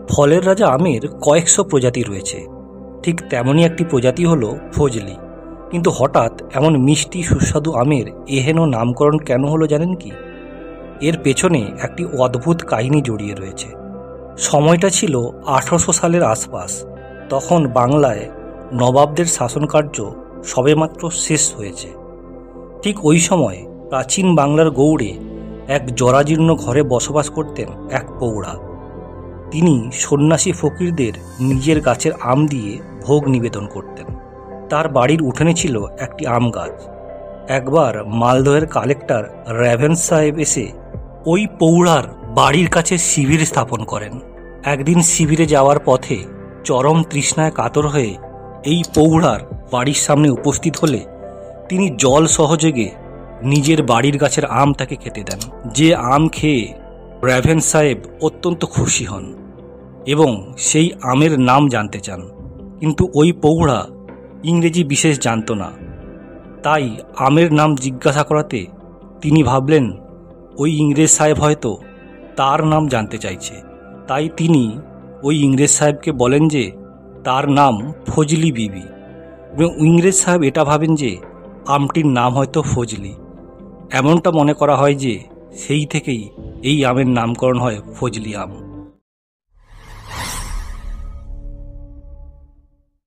ফলের রাজা আমের কয়েকশো প্রজাতি রয়েছে, ঠিক তেমনই একটি প্রজাতি হলো ফজলি। কিন্তু হঠাৎ এমন মিষ্টি সুস্বাদু আমের এহেন নামকরণ কেন হলো জানেন কি? এর পেছনে একটি অদ্ভুত কাহিনী জড়িয়ে রয়েছে। সময়টা ছিল 1800 সালের আশপাশ। তখন বাংলায় নবাবদের শাসনকার্য সবেমাত্র শেষ হয়েছে। ঠিক ওই সময় প্রাচীন বাংলার গৌড়ে এক জরাজীর্ণ ঘরে বসবাস করতেন এক পৌড়া। তিনি সন্ন্যাসী ফকিরদের নিজের গাছের আম দিয়ে ভোগ নিবেদন করতেন। তার বাড়ির উঠোনে ছিল একটি আম গাছ। একবার মালদহের কালেক্টর রেভেন্স সাহেব এসে ওই পৌড়ার বাড়ির কাছে শিবির স্থাপন করেন। একদিন শিবিরে যাওয়ার পথে চরম তৃষ্ণায় কাতর হয়ে এই পৌড়ার বাড়ির সামনে উপস্থিত হলে তিনি জল সহযোগে নিজের বাড়ির গাছের আম তাকে খেতে দেন। যে আম খেয়ে রেভেন্স সাহেব অত্যন্ত খুশি হন এবং সেই আমের নাম জানতে চান। কিন্তু ওই পৌড়া ইংরেজি বিশেষ জানত না, তাই আমের নাম জিজ্ঞাসা করাতে তিনি ভাবলেন ওই ইংরেজ সাহেব হয়তো তার নাম জানতে চাইছে। তাই তিনি ওই ইংরেজ সাহেবকে বলেন যে তার নাম ফজলি বিবি, এবং ইংরেজ সাহেব এটা ভাবেন যে আমটির নাম হয়তো ফজলি। এমনটা মনে করা হয় যে সেই থেকেই এই আমের নামকরণ হয় ফজলি আম।